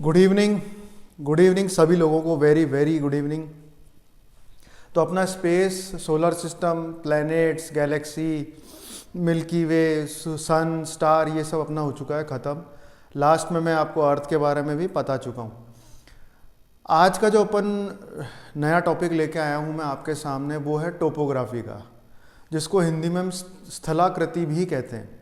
Good evening सभी लोगों को, वेरी वेरी गुड इवनिंग। तो अपना space, solar system, planets, galaxy, Milky Way, sun, star, ये सब अपना हो चुका है ख़त्म। लास्ट में मैं आपको अर्थ के बारे में भी बता चुका हूँ। आज का जो अपन नया टॉपिक लेके आया हूँ मैं आपके सामने, वो है टोपोग्राफी का, जिसको हिंदी में हम स्थलाकृति भी कहते हैं।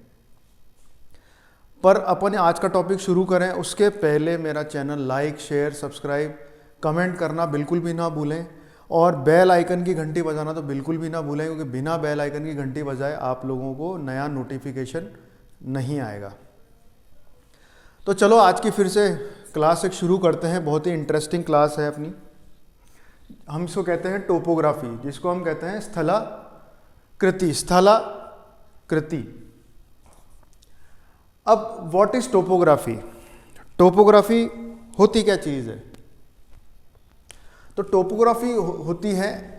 पर अपन आज का टॉपिक शुरू करें उसके पहले मेरा channel like, share, subscribe, comment करना बिल्कुल भी ना भूलें, और बेल आइकन की घंटी बजाना तो बिल्कुल भी ना भूलें, क्योंकि बिना बेल आइकन की घंटी बजाए आप लोगों को नया नोटिफिकेशन नहीं आएगा। तो चलो आज की फिर से क्लास एक शुरू करते हैं। बहुत ही इंटरेस्टिंग क्लास है अपनी। हम इसको कहते हैं टोपोग्राफी, जिसको हम कहते हैं स्थलाकृति। अब व्हाट इज टोपोग्राफी? टोपोग्राफी होती क्या चीज़ है? तो टोपोग्राफी होती है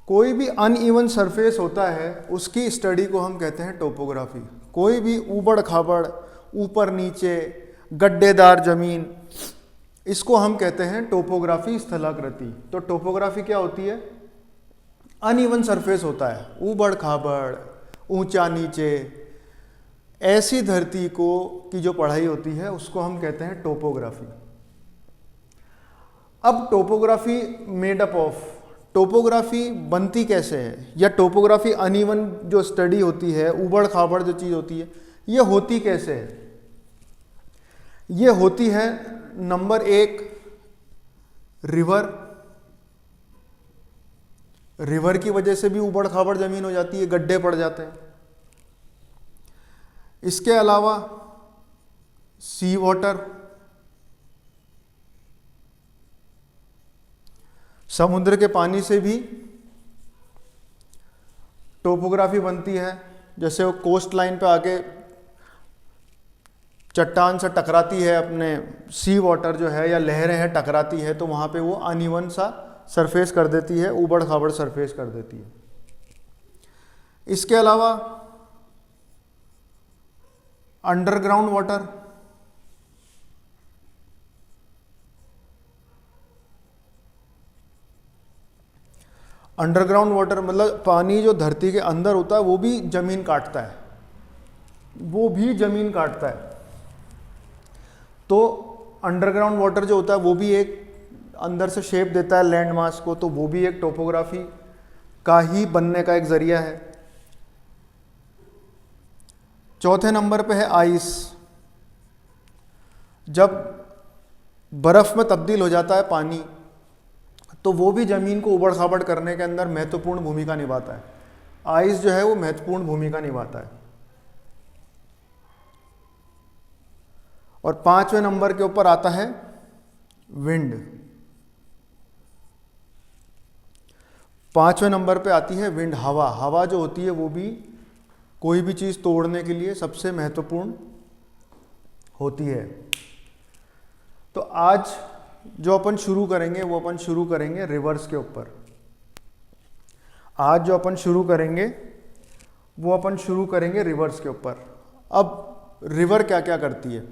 कोई भी अनइवन सरफेस होता है उसकी स्टडी को हम कहते हैं टोपोग्राफी। कोई भी ऊबड़ खाबड़, ऊपर नीचे, गड्ढेदार जमीन, इसको हम कहते हैं टोपोग्राफी, स्थलाकृति। तो टोपोग्राफी क्या होती है? अनइवन सरफेस होता है, ऊबड़ खाबड़, ऊंचा नीचे, ऐसी धरती को की जो पढ़ाई होती है उसको हम कहते हैं टोपोग्राफी। अब topography made up of, topography बनती कैसे है, या टोपोग्राफी अनइवन जो स्टडी होती है, ऊबड़ खाबड़ जो चीज़ होती है, ये होती कैसे है? ये होती है नंबर एक, रिवर की वजह से भी ऊबड़ खाबड़ जमीन हो जाती है, गड्ढे पड़ जाते हैं। इसके अलावा सी वाटर, समुद्र के पानी से भी टोपोग्राफी बनती है। जैसे वो कोस्ट लाइन पे आके चट्टान से टकराती है, अपने सी वाटर जो है या लहरें हैं टकराती है, तो वहाँ पे वो अनइवन सा सरफेस कर देती है, ऊबड़ खाबड़ सरफेस कर देती है। इसके अलावा अंडरग्राउंड वाटर, अंडरग्राउंड वाटर मतलब पानी जो धरती के अंदर होता है वो भी जमीन काटता है, तो अंडरग्राउंड वाटर जो होता है वो भी एक अंदर से शेप देता है लैंड मास को, तो वो भी एक टोपोग्राफी का ही बनने का एक जरिया है। चौथे नंबर पे है आइस। जब बर्फ में तब्दील हो जाता है पानी, तो वो भी जमीन को उबड़ खाबड़ करने के अंदर महत्वपूर्ण भूमिका निभाता है। आइस जो है वो महत्वपूर्ण भूमिका निभाता है। और पांचवें नंबर के ऊपर आता है विंड। पांचवें नंबर पे आती है विंड, हवा जो होती है वो भी कोई भी चीज़ तोड़ने के लिए सबसे महत्वपूर्ण होती है। तो आज जो अपन शुरू करेंगे वो अपन शुरू करेंगे रिवर्स के ऊपर। रिवर्स के ऊपर। अब रिवर क्या क्या करती है?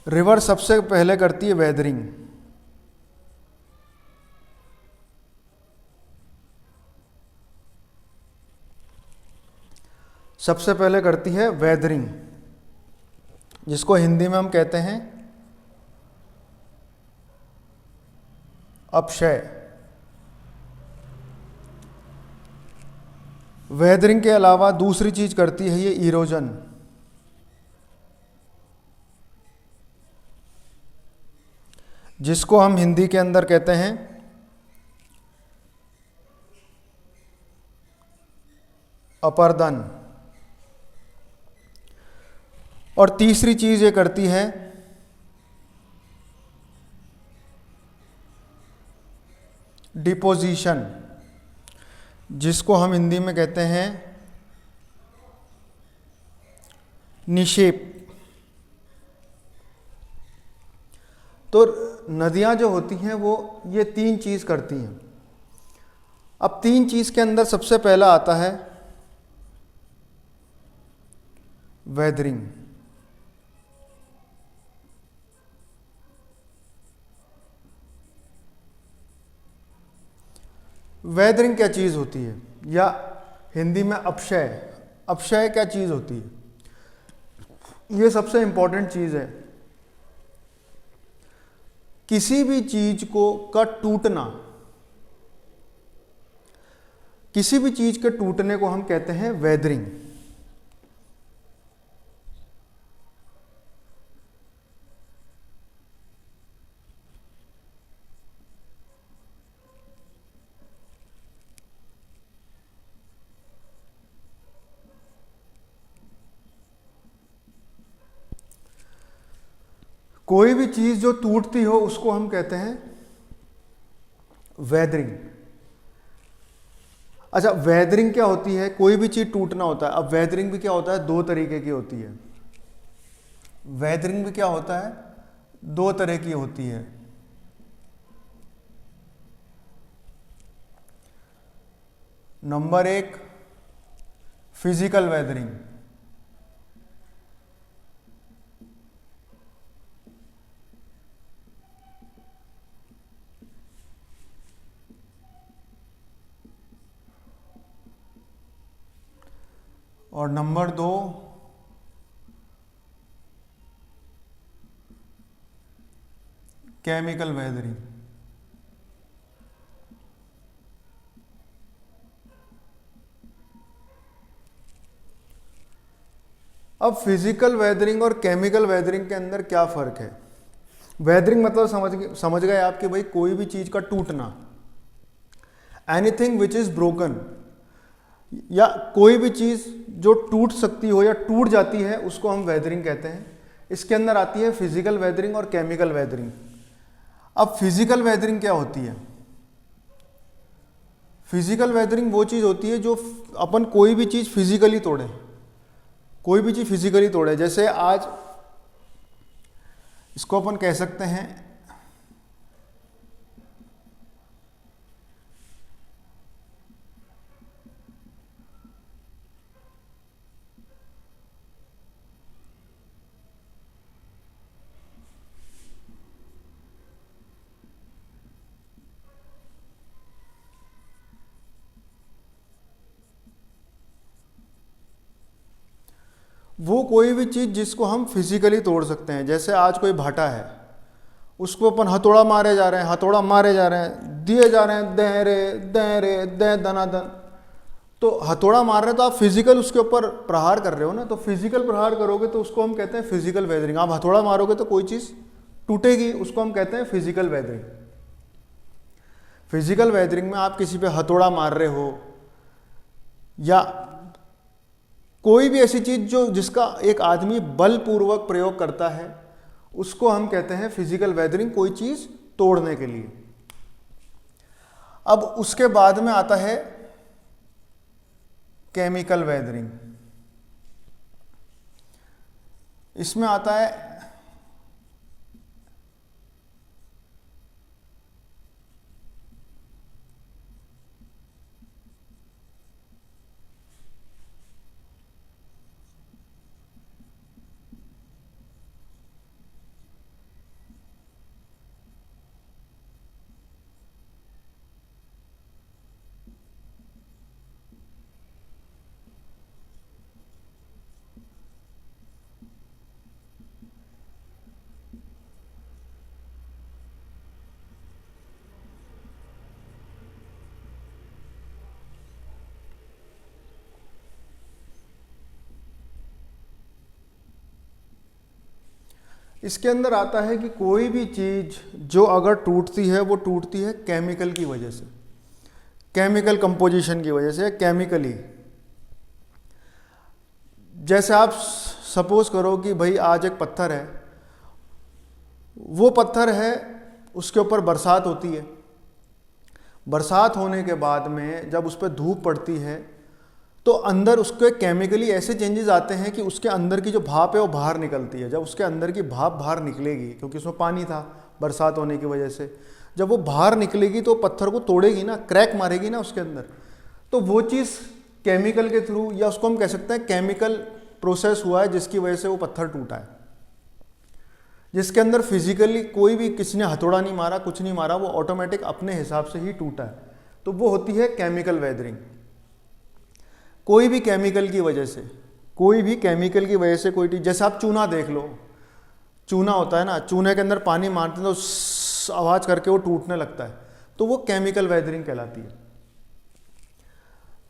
रिवर सबसे पहले करती है वेदरिंग। सबसे पहले करती है वेदरिंग, जिसको हिंदी में हम कहते हैं अपक्षय। वेदरिंग के अलावा दूसरी चीज करती है ये इरोजन। जिसको हम हिंदी के अंदर कहते हैं अपर्दन। और तीसरी चीज ये करती है डिपोजिशन, जिसको हम हिंदी में कहते हैं निषेप। तो नदियां जो होती हैं वो ये 3 चीज़ करती हैं। अब 3 चीज़ के अंदर सबसे पहला आता है वेदरिंग। वेदरिंग क्या चीज़ होती है, या हिंदी में अपक्षय। अपक्षय क्या चीज़ होती है? ये सबसे इंपॉर्टेंट चीज़ है। किसी भी चीज का टूटना, किसी भी चीज के टूटने को हम कहते हैं वेदरिंग। कोई भी चीज जो टूटती हो उसको हम कहते हैं वेदरिंग। अच्छा, वेदरिंग क्या होती है? कोई भी चीज टूटना होता है। अब वेदरिंग भी क्या होता है? 2 तरीके की होती है। वेदरिंग भी क्या होता है? 2 तरह की होती है। Number 1, physical weathering. और नंबर 2, केमिकल वेदरिंग। अब फिजिकल वेदरिंग और केमिकल वेदरिंग के अंदर क्या फ़र्क है? वेदरिंग मतलब समझ गए आप कि भाई कोई भी चीज़ का टूटना, एनीथिंग विच इज़ ब्रोकन, या कोई भी चीज़ जो टूट सकती हो या टूट जाती है उसको हम वेदरिंग कहते हैं। इसके अंदर आती है फिजिकल वेदरिंग और केमिकल वेदरिंग। अब फिजिकल वेदरिंग क्या होती है? फिजिकल वेदरिंग वो चीज़ होती है जो अपन कोई भी चीज़ फिजिकली तोड़े, कोई भी चीज़ फिजिकली तोड़े। जैसे आज इसको अपन कह सकते हैं वो कोई भी चीज़ जिसको हम फिजिकली तोड़ सकते हैं। जैसे आज कोई भाटा है, उसको अपन हथौड़ा मारे जा रहे हैं, हथौड़ा मारे जा रहे हैं, दिए जा रहे हैं, दे रे दे दनादन। तो हथौड़ा मार रहे तो आप फिजिकल उसके ऊपर प्रहार कर रहे हो ना, तो फिजिकल प्रहार करोगे तो उसको हम कहते हैं फिजिकल वेदरिंग। आप हथौड़ा मारोगे तो कोई चीज़ टूटेगी, उसको हम कहते हैं फिजिकल वेदरिंग। फिजिकल वेदरिंग में आप किसी पे हथौड़ा मार रहे हो या कोई भी ऐसी चीज जो जिसका एक आदमी बलपूर्वक प्रयोग करता है उसको हम कहते हैं फिजिकल वेदरिंग, कोई चीज तोड़ने के लिए। अब उसके बाद में आता है केमिकल वेदरिंग। इसमें आता है इसके अंदर आता है कि कोई भी चीज जो अगर टूटती है वो टूटती है केमिकल की वजह से, केमिकल कंपोजिशन की वजह से, केमिकली। जैसे आप सपोज करो कि भाई आज एक पत्थर है, वो पत्थर है, उसके ऊपर बरसात होती है। बरसात होने के बाद में जब उस पर धूप पड़ती है तो अंदर उसके केमिकली ऐसे चेंजेस आते हैं कि उसके अंदर की जो भाप है वो बाहर निकलती है। जब उसके अंदर की भाप बाहर निकलेगी, क्योंकि उसमें पानी था बरसात होने की वजह से, जब वो बाहर निकलेगी तो पत्थर को तोड़ेगी ना, क्रैक मारेगी ना उसके अंदर। तो वो चीज़ केमिकल के थ्रू, या उसको हम कह सकते हैं केमिकल प्रोसेस हुआ है जिसकी वजह से वो पत्थर टूटा है, जिसके अंदर फिजिकली कोई भी, किसी ने हथौड़ा नहीं मारा, कुछ नहीं मारा, वो ऑटोमेटिक अपने हिसाब से ही टूटा है। तो वो होती है केमिकल वेदरिंग। कोई भी केमिकल की वजह से, कोई भी केमिकल की वजह से कोई चीज, जैसे आप चूना देख लो, चूना होता है ना, चूने के अंदर पानी मारते हैं तो आवाज करके वो टूटने लगता है, तो वो केमिकल वेदरिंग कहलाती है।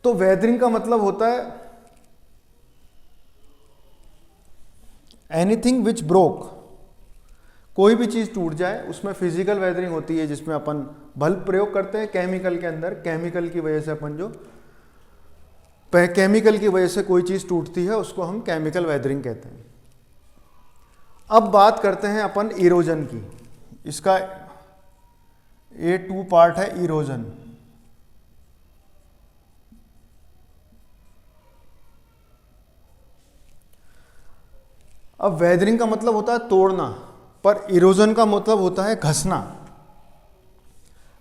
तो वेदरिंग का मतलब होता है एनीथिंग विच ब्रोक, कोई भी चीज टूट जाए, उसमें फिजिकल वेदरिंग होती है जिसमें अपन बल्ब प्रयोग करते हैं केमिकल के अंदर। केमिकल की वजह से अपन जो केमिकल की वजह से कोई चीज टूटती है उसको हम केमिकल वेदरिंग कहते हैं। अब बात करते हैं अपन इरोजन की। इसका ये 2 पार्ट है इरोजन। अब वेदरिंग का मतलब होता है तोड़ना, पर इरोजन का मतलब होता है घसना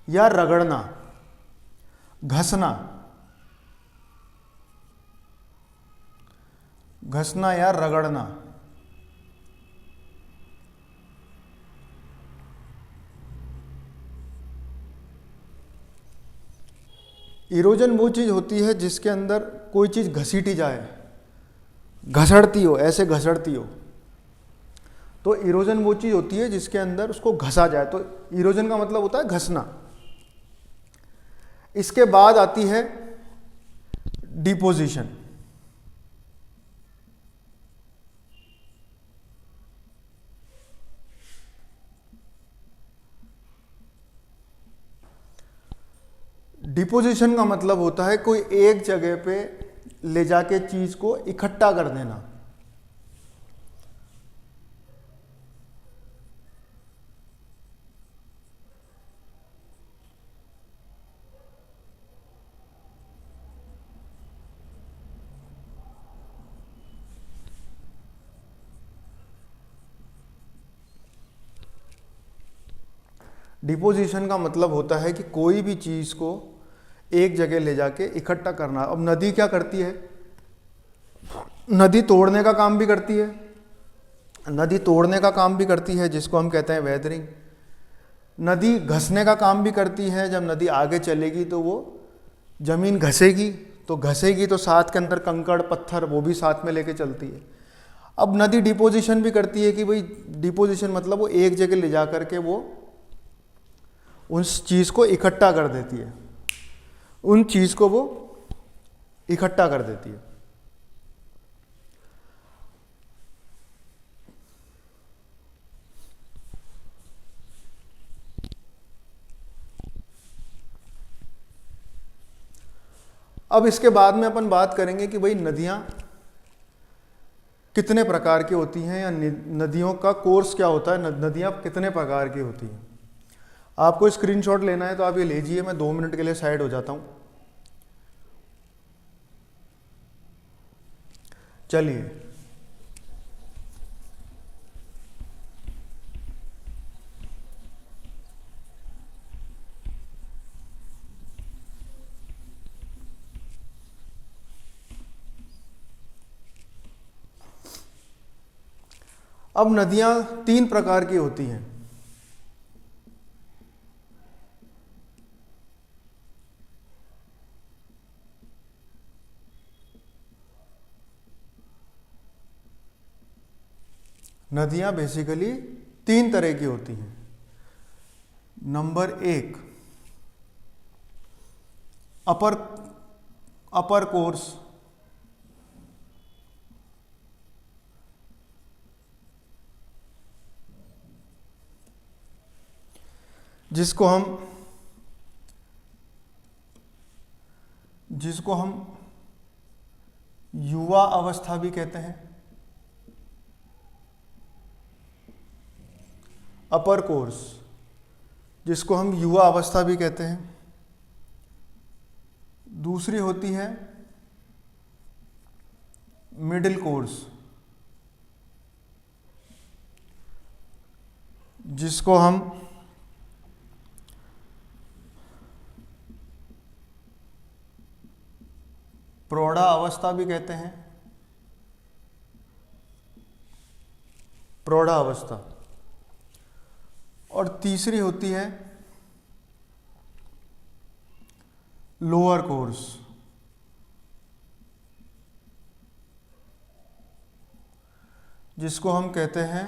या रगड़ना, घसना, घसना या रगड़ना। इरोजन वो चीज होती है जिसके अंदर कोई चीज घसीटी जाए, घसड़ती हो, ऐसे घसड़ती हो, तो इरोजन वो चीज होती है जिसके अंदर उसको घसा जाए। तो इरोजन का मतलब होता है घसना। इसके बाद आती है डिपोजिशन। डिपोजिशन का मतलब होता है कोई एक जगह पे ले जाके चीज को इकट्ठा कर देना। डिपोजिशन का मतलब होता है कि कोई भी चीज को एक जगह ले जाके इकट्ठा करना। अब नदी क्या करती है? नदी तोड़ने का काम भी करती है, नदी तोड़ने का काम भी करती है जिसको हम कहते हैं वेदरिंग। नदी घसने का काम भी करती है, जब नदी आगे चलेगी तो वो जमीन घसेगी, तो घसेगी तो साथ के अंदर कंकड़ पत्थर वो भी साथ में लेके चलती है। अब नदी डिपोजिशन भी करती है कि भाई डिपोजिशन मतलब वो एक जगह ले जा करके वो उस चीज़ को इकट्ठा कर देती है, उन चीज़ को वो इकट्ठा कर देती है। अब इसके बाद में अपन बात करेंगे कि भाई नदियाँ कितने प्रकार की होती हैं, या नदियों का कोर्स क्या होता है, नदियाँ कितने प्रकार की होती हैं। आपको स्क्रीनशॉट लेना है तो आप ये लीजिए, मैं 2 मिनट के लिए साइड हो जाता हूँ। चलिए, अब नदियाँ 3 प्रकार की होती हैं। नदियाँ बेसिकली 3 तरह की होती हैं। नंबर 1, अपर कोर्स, जिसको हम युवा अवस्था भी कहते हैं। अपर कोर्स जिसको हम युवा अवस्था भी कहते हैं। दूसरी होती है मिडिल कोर्स, जिसको हम प्रौढ़ा अवस्था भी कहते हैं, प्रौढ़ा अवस्था। और तीसरी होती है लोअर कोर्स, जिसको हम कहते हैं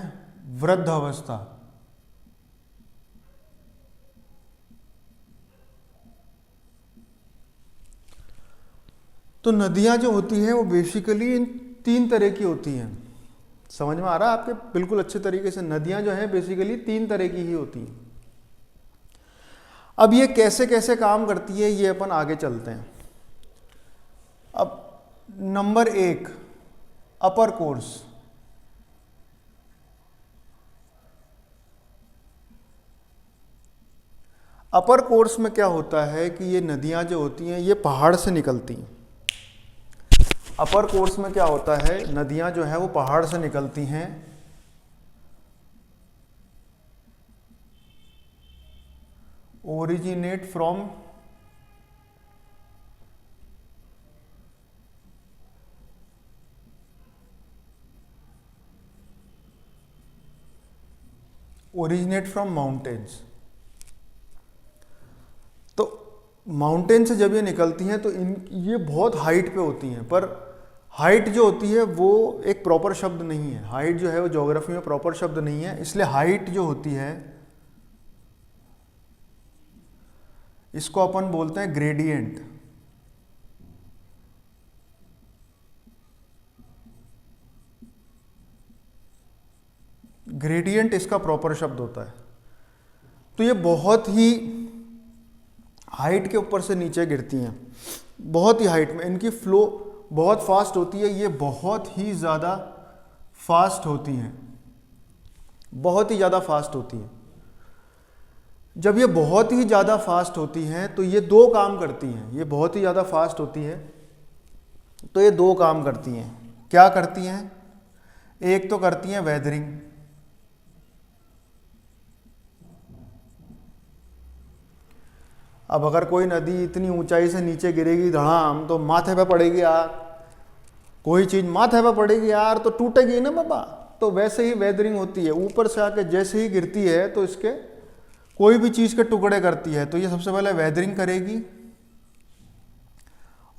वृद्ध अवस्था। तो नदियां जो होती हैं वो बेसिकली इन 3 तरह की होती हैं। समझ में आ रहा है आपके? बिल्कुल अच्छे तरीके से। नदियां जो हैं बेसिकली 3 तरह की ही होती हैं। अब ये कैसे कैसे काम करती है ये अपन आगे चलते हैं। अब नंबर 1, अपर कोर्स। अपर कोर्स में क्या होता है कि ये नदियां जो होती हैं ये पहाड़ से निकलती हैं। अपर कोर्स में क्या होता है, नदियां जो है वो पहाड़ से निकलती हैं। Originate from mountains. तो माउंटेन से जब ये निकलती हैं तो ये बहुत हाइट पे होती हैं, पर हाइट जो होती है वो एक प्रॉपर शब्द नहीं है। हाइट जो है वो ज्योग्राफी में प्रॉपर शब्द नहीं है, इसलिए हाइट जो होती है इसको अपन बोलते हैं ग्रेडियंट। ग्रेडियंट इसका प्रॉपर शब्द होता है। तो ये बहुत ही हाइट के ऊपर से नीचे गिरती हैं, बहुत ही हाइट में। इनकी फ्लो बहुत फास्ट होती है, ये बहुत ही ज़्यादा फास्ट होती हैं, बहुत ही ज़्यादा फास्ट होती हैं। जब ये बहुत ही ज़्यादा फास्ट होती हैं तो ये 2 काम करती हैं। ये बहुत ही ज़्यादा फास्ट होती है तो ये 2 काम करती हैं। क्या करती हैं? एक तो करती हैं वेदरिंग। अब अगर कोई नदी इतनी ऊंचाई से नीचे गिरेगी धड़ाम तो माथे पे पड़ेगी यार, कोई चीज़ माथे पे पड़ेगी यार तो टूटेगी ना बाबा। तो वैसे ही वेदरिंग होती है, ऊपर से आके जैसे ही गिरती है तो इसके कोई भी चीज़ के टुकड़े करती है। तो ये सबसे पहले वेदरिंग करेगी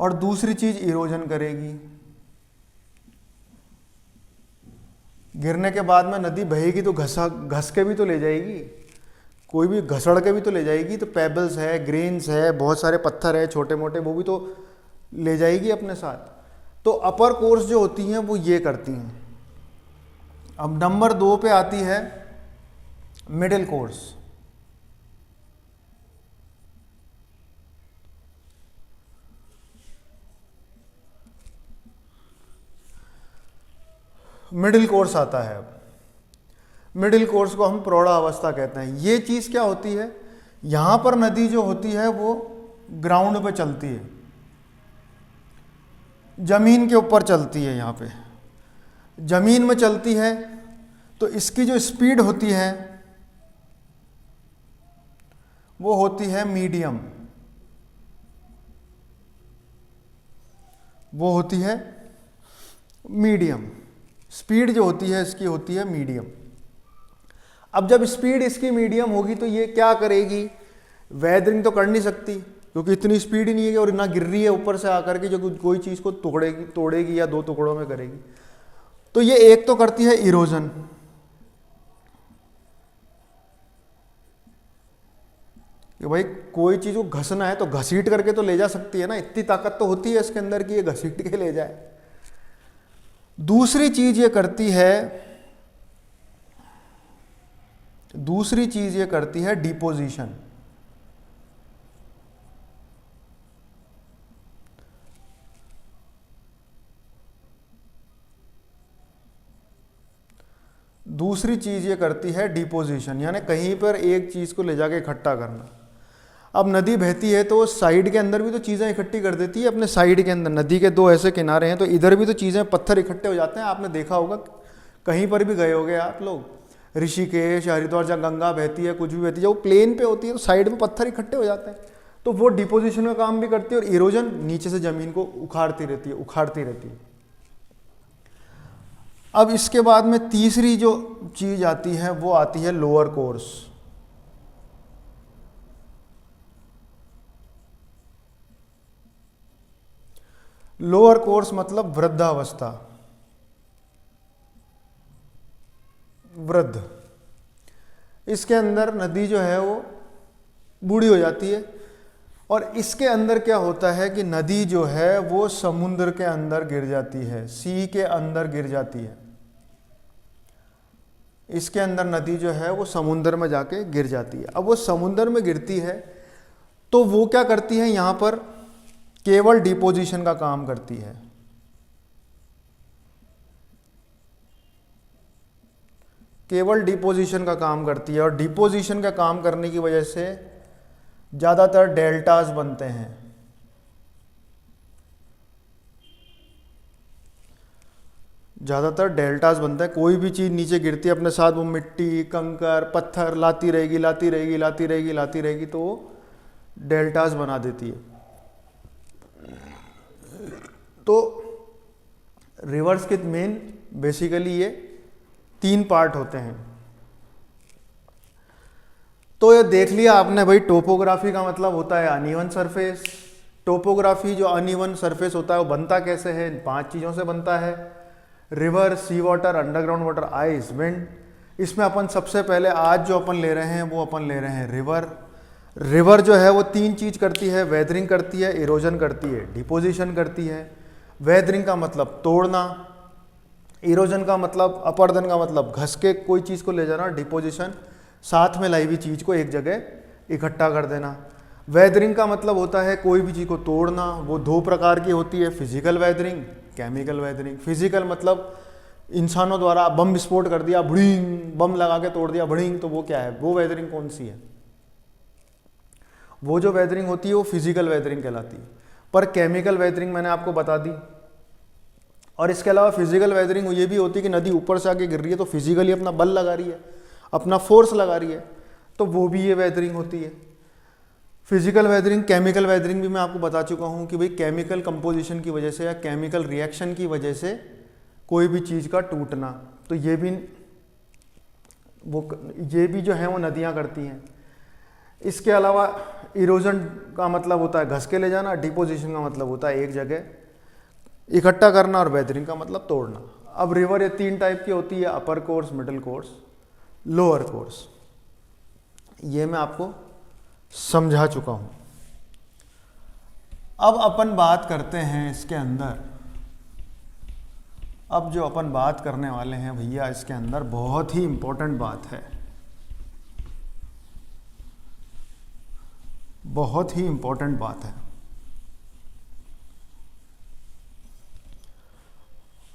और दूसरी चीज़ इरोजन करेगी। गिरने के बाद में नदी बहेगी तो घस के भी तो ले जाएगी, कोई भी घसड़ के भी तो ले जाएगी। तो पेबल्स है, ग्रेन्स है, बहुत सारे पत्थर है छोटे मोटे, वो भी तो ले जाएगी अपने साथ। तो अपर कोर्स जो होती हैं वो ये करती हैं। अब नंबर 2 पे आती है मिडिल कोर्स। मिडिल कोर्स आता है। अब मिडिल कोर्स को हम प्रौढ़ा अवस्था कहते हैं। ये चीज़ क्या होती है, यहाँ पर नदी जो होती है वो ग्राउंड पे चलती है, ज़मीन के ऊपर चलती है। यहाँ पे ज़मीन में चलती है तो इसकी जो स्पीड होती है वो होती है मीडियम, वो होती है मीडियम। स्पीड जो होती है इसकी होती है मीडियम। अब जब स्पीड इसकी मीडियम होगी तो ये क्या करेगी, वेदरिंग तो कर नहीं सकती क्योंकि इतनी स्पीड ही नहीं है और ना गिर रही है ऊपर से आकर के जो कोई चीज़ को तोड़ेगी या 2 टुकड़ों में करेगी। तो ये एक तो करती है इरोजन, कि भाई कोई चीज़ को घसना है तो घसीट करके तो ले जा सकती है ना, इतनी ताकत तो होती है इसके अंदर कि ये घसीट के ले जाए। दूसरी चीज़ ये करती है डिपोजिशन। दूसरी चीज़ ये करती है डिपोजिशन, यानी कहीं पर एक चीज़ को ले जाके इकट्ठा करना। अब नदी बहती है तो साइड के अंदर भी तो चीज़ें इकट्ठी कर देती है, अपने साइड के अंदर नदी के दो ऐसे किनारे हैं तो इधर भी तो चीज़ें पत्थर इकट्ठे हो जाते हैं। आपने देखा होगा, कहीं पर भी गए होगे आप लोग, ऋषिकेश, हरिद्वार, जहाँ गंगा बहती है, कुछ भी बहती है, जब वो प्लेन पे होती है तो साइड में पत्थर इकट्ठे हो जाते हैं, तो वो डिपोजिशन का काम भी करती है और इरोजन नीचे से ज़मीन को उखाड़ती रहती है। अब इसके बाद में तीसरी जो चीज़ आती है वो आती है लोअर कोर्स। लोअर कोर्स मतलब वृद्धावस्था, वृद्ध। इसके अंदर नदी जो है वो बूढ़ी हो जाती है और इसके अंदर क्या होता है कि नदी जो है वो समुद्र के अंदर गिर जाती है, सी के अंदर गिर जाती है। इसके अंदर नदी जो है वो समुद्र में जाके गिर जाती है। अब वो समुद्र में गिरती है तो वो क्या करती है, यहाँ पर केवल डिपोजिशन का काम करती है। केवल डिपोजिशन का काम करती है और डिपोजिशन का काम करने की वजह से ज़्यादातर डेल्टास बनते हैं। ज़्यादातर डेल्टास बनते हैं। कोई भी चीज़ नीचे गिरती है अपने साथ वो मिट्टी, कंकर, पत्थर लाती रहेगी तो वो डेल्टास बना देती है। तो रिवर्स के मेन बेसिकली ये 3 पार्ट होते हैं। तो ये देख लिया आपने भाई, टोपोग्राफी का मतलब होता है अनइवन सरफेस। टोपोग्राफी जो अनइवन सरफेस होता है वो बनता कैसे है, 5 चीज़ों से बनता है, river, sea water, underground water, ice, wind. इसमें अपन सबसे पहले आज जो अपन ले रहे हैं वो अपन ले रहे हैं रिवर। रिवर जो है वो 3 चीज़ करती है, वेदरिंग करती है, इरोजन करती है, डिपोजिशन करती है। वेदरिंग का मतलब तोड़ना, इरोजन का मतलब, अपर्दन का मतलब घस के कोई चीज़ को ले जाना, डिपोजिशन साथ में लाई हुई चीज़ को एक जगह इकट्ठा कर देना। वेदरिंग का मतलब होता है कोई भी चीज़ को तोड़ना। वो 2 प्रकार की होती है, physical weathering, chemical weathering. Physical मतलब इंसानों द्वारा बम विस्फोट कर दिया, भड़ींग, बम लगा के तोड़ दिया, भड़ींग, तो वो क्या है, वो वेदरिंग कौन सी है? वो जो वेदरिंग होती है वो फिजिकल वेदरिंग कहलाती है। पर केमिकल वेदरिंग मैंने आपको बता दी। और इसके अलावा फिजिकल वेदरिंग ये भी होती है कि नदी ऊपर से आके गिर रही है तो फिजिकली अपना बल लगा रही है, अपना फोर्स लगा रही है, तो वो भी ये वेदरिंग होती है। फिजिकल वेदरिंग, केमिकल वेदरिंग भी मैं आपको बता चुका हूँ कि भाई केमिकल कंपोजिशन की वजह से या केमिकल रिएक्शन की वजह से कोई भी चीज़ का टूटना, तो ये भी जो है वो नदियाँ करती हैं। इसके अलावा इरोजन का मतलब होता है घस के ले जाना, डिपोजिशन का मतलब होता है एक जगह इकट्ठा करना, और वेदरिंग का मतलब तोड़ना। अब रिवर ये 3 टाइप की होती है, upper course, middle course, lower course. ये मैं आपको समझा चुका हूं। अब अपन बात करते हैं इसके अंदर, अब जो अपन बात करने वाले हैं भैया, इसके अंदर बहुत ही इंपॉर्टेंट बात है, बहुत ही इंपॉर्टेंट बात है।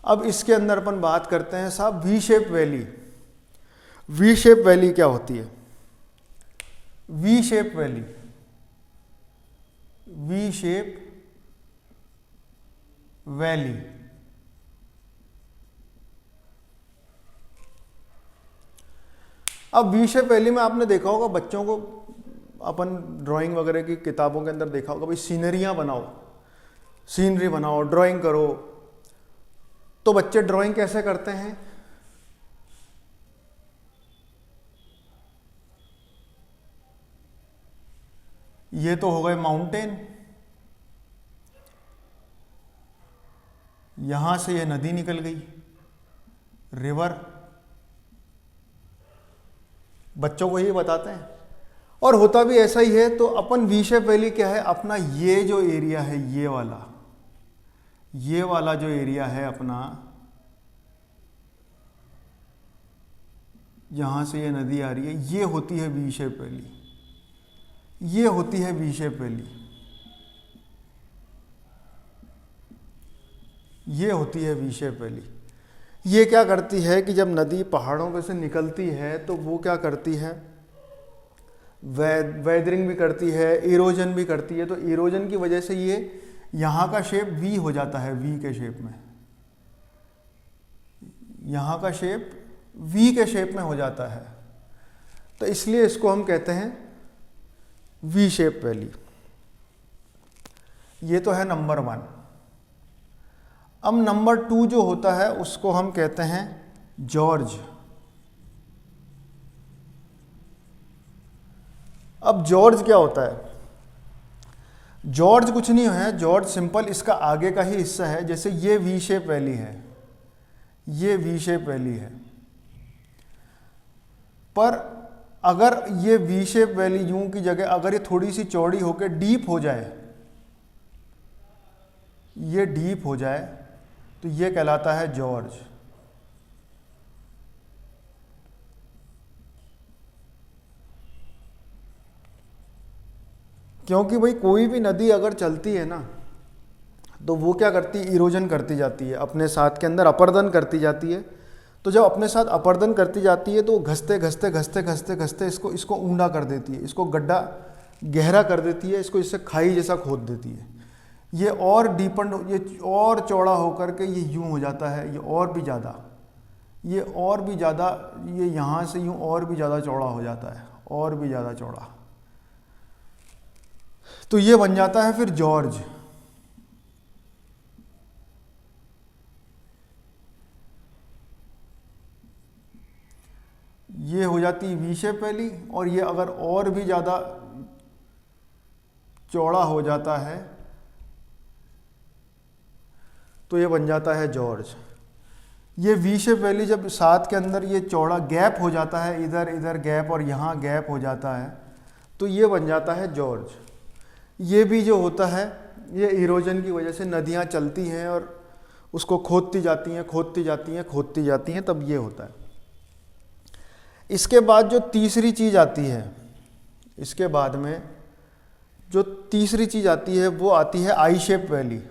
अब इसके अंदर अपन बात करते हैं साहब V shape valley. V shape valley क्या होती है? V shape valley, V shape valley अब वी शेप वैली में आपने देखा होगा, बच्चों को अपन ड्राइंग वगैरह की किताबों के अंदर देखा होगा, भाई सीनरियां बनाओ, सीनरी बनाओ, ड्राइंग करो। तो बच्चे ड्राइंग कैसे करते हैं? ये तो हो गए माउंटेन, यहां से ये नदी निकल गई, रिवर। बच्चों को ये बताते हैं और होता भी ऐसा ही है। तो अपन वी शेप वैली क्या है, अपना ये जो एरिया है, ये वाला जो एरिया है अपना, यहां से ये नदी आ रही है, ये होती है वी शेप वैली, ये होती है वी शेप वैली, ये होती है वी शेप वैली। ये क्या करती है कि जब नदी पहाड़ों में से निकलती है तो वो क्या करती है, वेदरिंग भी करती है, इरोजन भी करती है। तो इरोजन की वजह से ये यहाँ का शेप वी हो जाता है, वी के शेप में, यहाँ का शेप वी के शेप में हो जाता है। तो इसलिए इसको हम कहते हैं वी शेप वैली। ये तो है नंबर 1। अब नंबर 2 जो होता है उसको हम कहते हैं जॉर्ज। अब जॉर्ज क्या होता है? जॉर्ज कुछ नहीं है, जॉर्ज सिंपल इसका आगे का ही हिस्सा है। जैसे ये वी शेप वैली है, ये वी शेप वैली है, पर अगर ये वी शेप वैली यूं की जगह अगर ये थोड़ी सी चौड़ी होकर डीप हो जाए, ये डीप हो जाए, तो ये कहलाता है जॉर्ज। क्योंकि भाई कोई भी नदी अगर चलती है ना, तो वो क्या करती है, इरोजन करती जाती है, अपने साथ के अंदर अपरदन करती जाती है। तो जब अपने साथ अपरदन करती जाती है तो घसते घसते घसते घसते घसते इसको ऊंडा कर देती है, इसको गड्ढा गहरा कर देती है, इसको इससे खाई जैसा खोद देती है। ये और डीपन, ये और चौड़ा होकर के ये यूं हो जाता है, ये और भी ज़्यादा, ये और भी ज़्यादा, ये यहाँ से यूं और भी ज़्यादा चौड़ा हो जाता है, और भी ज़्यादा चौड़ा। तो ये बन जाता है फिर जॉर्ज। ये हो जाती वी शेप वैली, और ये अगर और भी ज़्यादा चौड़ा हो जाता है तो ये बन जाता है जॉर्ज। ये वी शेप वैली जब साथ के अंदर ये चौड़ा गैप हो जाता है, इधर इधर गैप और यहाँ गैप हो जाता है, तो ये बन जाता है जॉर्ज। ये भी जो होता है, ये इरोजन की वजह से नदियाँ चलती हैं और उसको खोदती जाती हैं, खोदती जाती हैं, खोदती जाती हैं, तब ये होता है। इसके बाद जो तीसरी चीज़ आती है, इसके बाद में जो तीसरी चीज़ आती है वो आती है आई शेप वैली।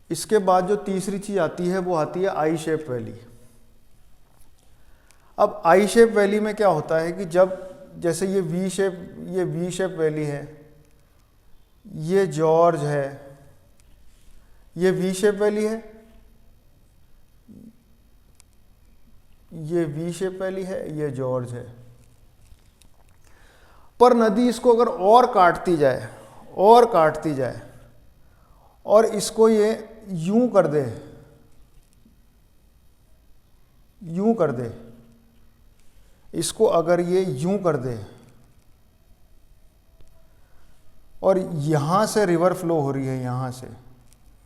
इसके बाद जो तीसरी चीज़ आती है वो आती है आई शेप वैली। अब आई शेप वैली में क्या होता है कि जब जैसे ये वी शेप वैली है, ये जॉर्ज है, ये वी शेप वैली है, ये वी शेप वैली है, ये जॉर्ज है। पर नदी इसको अगर और काटती जाए, और काटती जाए, और इसको ये यूं कर दे, यूं कर दे, इसको अगर ये यूं कर दे, और यहाँ से रिवर फ्लो हो रही है, यहाँ से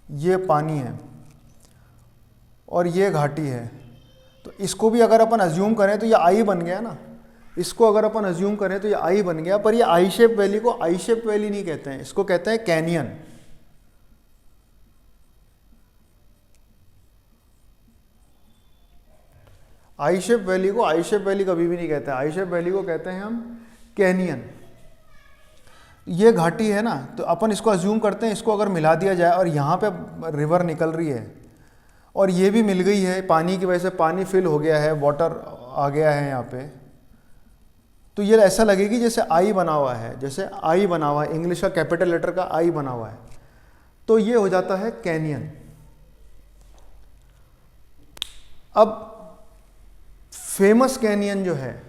ये पानी है और ये घाटी है, तो इसको भी अगर अपन अज्यूम करें तो ये आई बन गया ना। इसको अगर अपन अज्यूम करें तो ये आई बन गया, पर ये आई शेप वैली को आई शेप वैली नहीं कहते हैं, इसको कहते हैं कैनियन। आई शेप वैली को आई शेप वैली कभी भी नहीं कहते हैं, आई शेप वैली को कहते हैं हम कैनियन। ये घाटी है ना, तो अपन इसको अज्यूम करते हैं, इसको अगर मिला दिया जाए और यहाँ पे रिवर निकल रही है और ये भी मिल गई है, पानी की वजह से पानी फिल हो गया है, वाटर आ गया है यहाँ पे, तो ये ऐसा लगेगी जैसे आई बना हुआ है, जैसे आई बना हुआ है, इंग्लिश का कैपिटल लेटर का आई बना हुआ है, तो ये हो जाता है कैनियन। अब फेमस कैनियन जो है,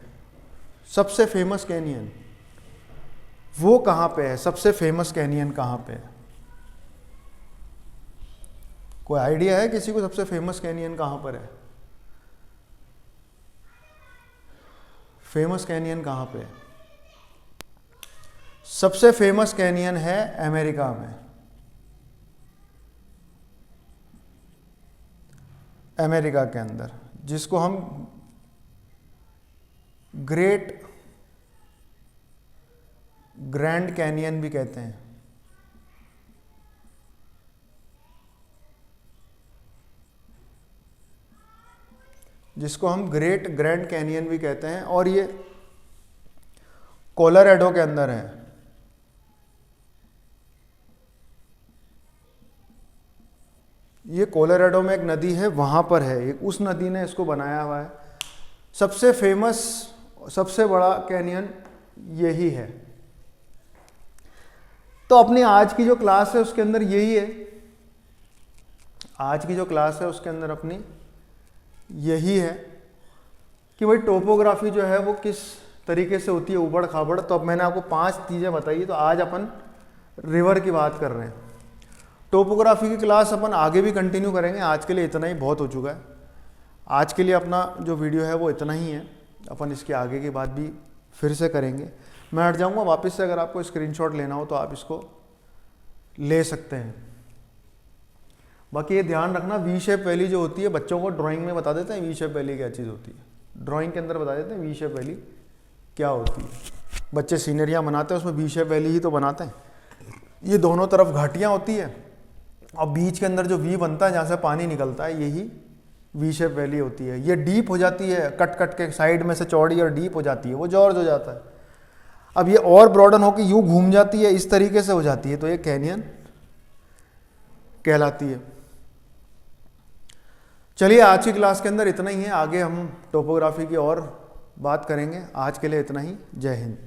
सबसे फेमस कैनियन वो कहाँ पे है? सबसे फेमस कैनियन कहाँ पे है? कोई आइडिया है किसी को सबसे फेमस कैनियन कहाँ पर है? फेमस कैनियन कहाँ पे है? सबसे फेमस कैनियन है अमेरिका में। अमेरिका के अंदर, जिसको हम ग्रैंड कैनियन भी कहते हैं। जिसको हम ग्रैंड कैनियन भी कहते हैं, और ये कोलोराडो के अंदर है। ये कोलोराडो में एक नदी है, वहाँ पर है, एक उस नदी ने इसको बनाया हुआ है। सबसे फेमस, सबसे बड़ा कैनियन यही है। तो अपनी आज की जो क्लास है उसके अंदर यही है, आज की जो क्लास है उसके अंदर अपनी यही है कि भाई टोपोग्राफी जो है वो किस तरीके से होती है, उबड़ खाबड़। तो अब मैंने आपको 5 चीज़ें बताई, तो आज अपन रिवर की बात कर रहे हैं। टोपोग्राफी की क्लास अपन आगे भी कंटिन्यू करेंगे, आज के लिए इतना ही बहुत हो चुका है। आज के लिए अपना जो वीडियो है वो इतना ही है, अपन इसके आगे की बात भी फिर से करेंगे। मैं हट जाऊंगा वापस से, अगर आपको स्क्रीनशॉट लेना हो तो आप इसको ले सकते हैं। बाकी ये ध्यान रखना, वी शेप वैली जो होती है, बच्चों को ड्राइंग में बता देते हैं वी शेप वैली क्या चीज़ होती है, ड्राइंग के अंदर बता देते हैं वी शेप वैली क्या होती है। बच्चे सीनरियाँ बनाते हैं उसमें वी शेप वैली ही तो बनाते हैं। ये दोनों तरफ घाटियाँ होती है और बीच के अंदर जो वी बनता है जहाँ से पानी निकलता है, यही वी शेप वैली होती है। ये डीप हो जाती है, कट कट के साइड में से चौड़ी और डीप हो जाती है, वो जॉर्ज हो जाता है। अब ये और ब्रॉडन होकर यूँ घूम जाती है, इस तरीके से हो जाती है, तो ये कैनियन कहलाती है। चलिए आज की क्लास के अंदर इतना ही है, आगे हम टोपोग्राफी की और बात करेंगे। आज के लिए इतना ही, जय हिंद।